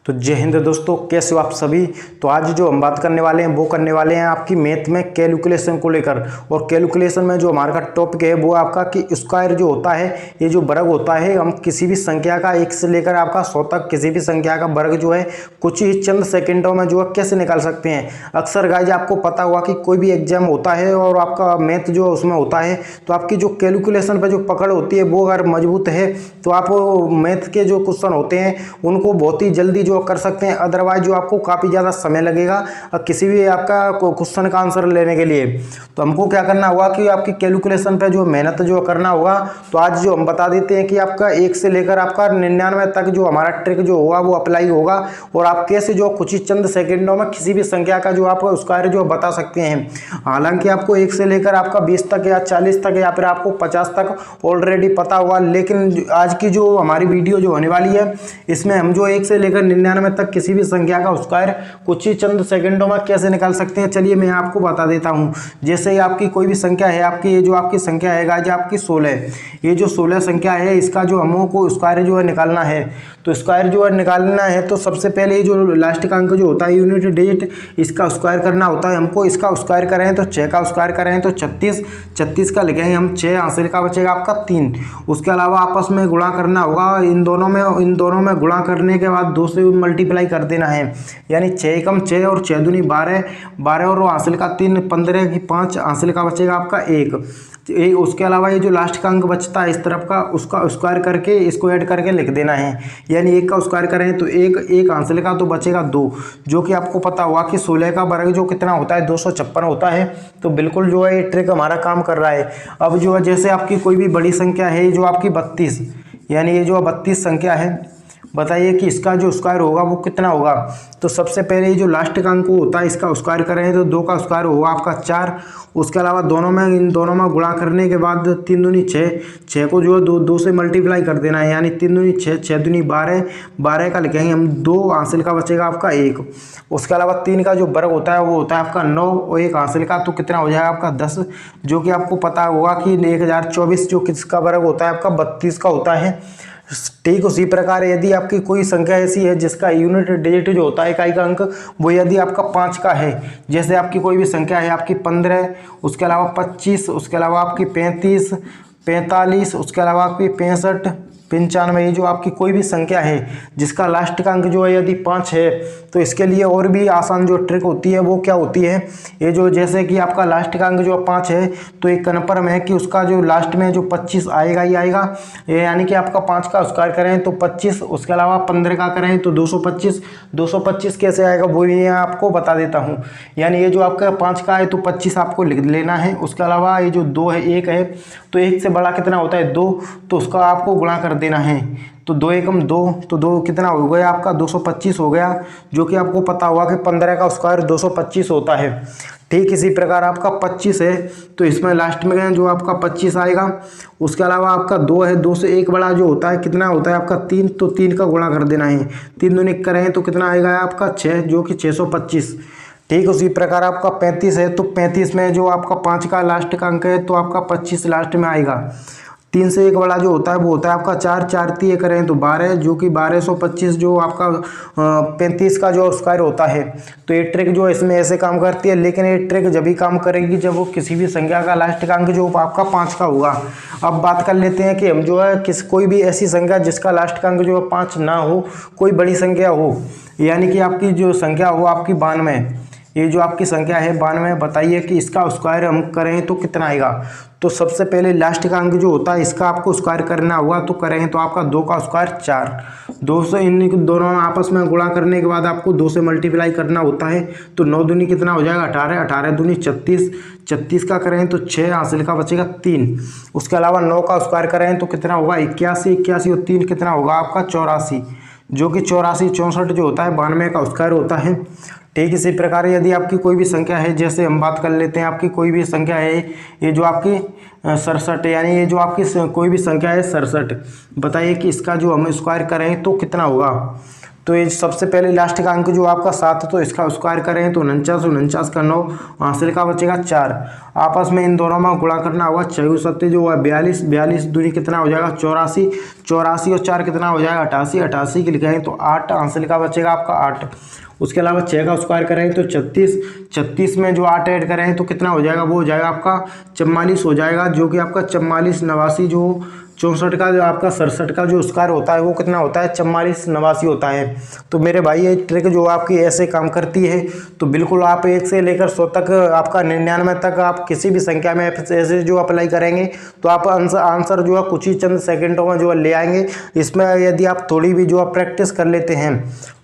तो जय हिंद दोस्तों, कैसे हो आप सभी। तो आज जो हम बात करने वाले हैं वो करने वाले हैं आपकी मैथ में कैलकुलेशन को लेकर। और कैलकुलेशन में जो हमारा का टॉपिक है वो आपका कि स्क्वायर जो होता है, ये जो वर्ग होता है, हम किसी भी संख्या का 1 से लेकर आपका 100 तक किसी भी संख्या का वर्ग जो है कुछ ही चंद सेकेंडों में जो है कैसे निकाल सकते हैं। अक्सर गाइज आपको पता हुआ कि कोई भी एग्जाम होता है और आपका मैथ जो उसमें होता है तो आपकी जो कैलकुलेशन पर जो पकड़ होती है वो अगर मजबूत है तो आप मैथ के जो क्वेश्चन होते हैं उनको बहुत ही जल्दी जो कर सकते हैं। अदरवाइज जो आपको काफ़ी ज़्यादा समय लगेगा किसी भी आपका क्वेश्चन का आंसर लेने के लिए। तो हमको क्या करना होगा कि आपकी कैलकुलेशन पे जो मेहनत जो करना होगा। तो आज जो हम बता देते हैं कि आपका 1 से लेकर आपका 99 तक जो हमारा ट्रिक जो होगा वो अप्लाई होगा और आप कैसे जो कुछ ही चंद सेकेंडों में किसी भी संख्या का जो आप स्क्वायर जो बता सकते हैं। हालांकि आपको 1 से लेकर आपका 20 तक या 40 तक या फिर आपको 50 तक ऑलरेडी पता होगा, लेकिन आज की जो हमारी वीडियो जो होने वाली है इसमें हम जो 1 से लेकर 99 तक किसी भी संख्या का स्क्वायर कुछ ही चंद सेकंडों में कैसे निकाल सकते हैं, चलिए मैं आपको बता देता हूं। जैसे ही आपकी कोई भी संख्या है, आपकी ये जो आपकी संख्या है गाइस आपकी 16, ये जो 16 संख्या है इसका जो हमको स्क्वायर जो है निकालना है। तो स्क्वायर जो है निकालना है तो सबसे पहले ये जो लास्ट का अंक जो होता है यूनिट डिजिट, इसका स्क्वायर करना होता है हमको। इसका स्क्वायर करें तो 6 का स्क्वायर करें तो 36, 36 का लिखेंगे हम 6, हासिल का बचेगा आपका 3। उसके अलावा आपस में गुणा करना होगा, इन दोनों में गुणा करने के बाद 2 से मल्टीप्लाई कर देना है, यानी 6 एकम 6 और 6 दूनी 12, 12 और हासिल का 3, 15 की 5, हासिल का बचेगा आपका 1। उसके अलावा ये जो लास्ट का अंक बचता है इस तरफ का, उसका स्क्वायर करके इसको ऐड करके लिख देना है, यानी 1 का स्क्वायर करें तो 1 हासिल का तो बचेगा 2, जो कि आपको पता हुआ कि 16 का वर्ग जो कितना होता है 256 होता है। तो बिल्कुल जो है ये ट्रिक हमारा काम कर रहा है। अब जो है जैसे आपकी कोई भी बड़ी संख्या है जो आपकी 32, यानी ये जो 32 संख्या है, बताइए कि इसका जो स्क्वायर होगा वो कितना होगा। तो सबसे पहले ये जो लास्ट का अंक होता है इसका स्क्वायर करें तो 2 का स्क्वायर होगा आपका 4। उसके अलावा इन दोनों में गुणा करने के बाद 3 दूनी 6, 6 को जो है 2 से मल्टीप्लाई कर देना है, यानी 3 दूनी 6, 6 दूनी 12, 12 का लिखेंगे हम 2, हासिल का बचेगा आपका 1। उसके अलावा 3 का जो वर्ग होता है वो होता है आपका 9 और 1 हासिल का तो कितना हो जाएगा आपका 10, जो कि आपको पता होगा कि 1024 जो किसका वर्ग होता है आपका 32 का होता है। ठीक उसी प्रकार यदि आपकी कोई संख्या ऐसी है जिसका यूनिट डिजिट जो होता है इकाई का अंक वो यदि आपका 5 का है, जैसे आपकी कोई भी संख्या है आपकी 15, उसके अलावा 25, उसके अलावा आपकी 35, 45, उसके अलावा आपकी 65, 95, ये जो आपकी कोई भी संख्या है जिसका लास्ट का अंक जो है यदि 5 है तो इसके लिए और भी आसान जो ट्रिक होती है वो क्या होती है, ये जो जैसे कि आपका लास्ट का अंक जो 5 है तो एक कन्फर्म है कि उसका जो लास्ट में जो 25 आएगा ही आएगा, यानी कि आपका 5 का स्क्वायर करें तो 25, उसके अलावा 15 का करें तो 225। 225 कैसे आएगा वो भी मैं आपको बता देता हूँ, यानी ये जो आपका 5 का है तो 25 आपको लिख लेना है। उसके अलावा ये जो 2 है 1 है तो 1 से बड़ा कितना होता है 2, तो उसका आपको गुणा कर देना है। तो 2 एकम 2, तो 2 कितना हो गया आपका 225 हो गया, जो कि आपको पता होगा कि 15 का स्क्वायर 225 होता है। ठीक इसी प्रकार आपका 25 है तो इसमें लास्ट में जो आपका 25 आएगा। उसके अलावा आपका 2 है, 2 से 1 बड़ा जो होता है कितना होता है आपका 3, तो 3 का गुणा कर देना है, 3 दूनी करें तो कितना आएगा आपका 6, जो कि 625। ठीक उसी प्रकार आपका 35 है तो 35 में जो आपका 5 का लास्ट का अंक है तो आपका 25 लास्ट में आएगा। 3 से 1 बड़ा जो होता है वो होता है आपका 4, 4 3 करें तो 12, जो कि 1225 जो आपका 35 का जो स्क्वायर होता है। तो ये ट्रिक जो इसमें ऐसे काम करती है, लेकिन ये ट्रिक जब भी काम करेगी जब वो किसी भी संख्या का लास्ट का अंक जो आपका 5 का होगा। अब बात कर लेते हैं कि हम जो है कोई भी ऐसी संख्या जिसका लास्ट का अंक जो है 5 ना हो, कोई बड़ी संख्या हो, यानी कि आपकी जो संख्या हो आपकी 92, ये जो आपकी संख्या है 92, बताइए कि इसका स्क्वायर हम करें तो कितना आएगा। तो सबसे पहले लास्ट का अंक जो होता है इसका आपको स्क्वायर करना होगा, तो करें तो आपका 2 का स्क्वायर 4, 2 से इन दोनों आपस में गुणा करने के बाद आपको 2 से मल्टीप्लाई करना होता है। तो 9 दूनी कितना हो जाएगा 18, 18 दूनी 36, 36 का करें तो 6, हासिल का बचेगा 3। उसके अलावा 9 का स्क्वायर करें तो कितना होगा 81, 81 और 3 कितना होगा आपका 84, जो कि 84, 64 जो होता है 92 का स्क्वायर होता है। ठीक इसी प्रकार यदि आपकी कोई भी संख्या है, जैसे हम बात कर लेते हैं आपकी कोई भी संख्या है ये जो आपकी 67, यानी ये जो आपकी कोई भी संख्या है 67, बताइए कि इसका जो हम स्क्वायर करें तो कितना होगा। तो ये सबसे पहले लास्ट का अंक जो आपका 7 है तो इसका स्क्वायर करें तो 49, 49 का 9, हासिल का बचेगा 4। आपस में इन दोनों में गुणा करना होगा। 6 7 जो है 42, 42 दूनी कितना हो जाएगा 84, 84 और 4 कितना हो जाएगा 88, 88 की लिखाएं तो 8, हासिल का बचेगा आपका 8। उसके अलावा 6 का स्क्वायर करें तो 36, 36 में जो 8 ऐड करें तो कितना हो जाएगा, वो हो जाएगा आपका 44 हो जाएगा, जो कि आपका 44, 89 जो 64 का जो आपका 67 का जो स्क्वायर होता है वो कितना होता है 44, 89 होता है। तो मेरे भाई ये ट्रिक जो आपकी ऐसे काम करती है तो बिल्कुल आप 1 से लेकर 100 तक आपका 99 तक आप किसी भी संख्या में ऐसे जो अप्लाई करेंगे तो आप आंसर जो है कुछ ही चंद सेकंडों में जो है ले आएंगे। इसमें यदि आप थोड़ी भी जो है प्रैक्टिस कर लेते हैं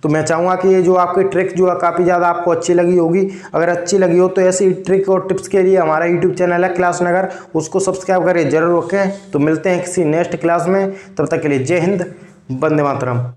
तो मैं चाहूँगा कि ये जो आपकी ट्रिक जो है काफ़ी ज़्यादा आपको अच्छी लगी होगी। अगर अच्छी लगी हो तो ऐसी ट्रिक और टिप्स के लिए हमारा यूट्यूब चैनल है क्लास नगर, उसको सब्सक्राइब करें जरूर रखें। तो मिलते हैं किसी नेक्स्ट क्लास में, तब तक के लिए जय हिंद, वंदे मातरम।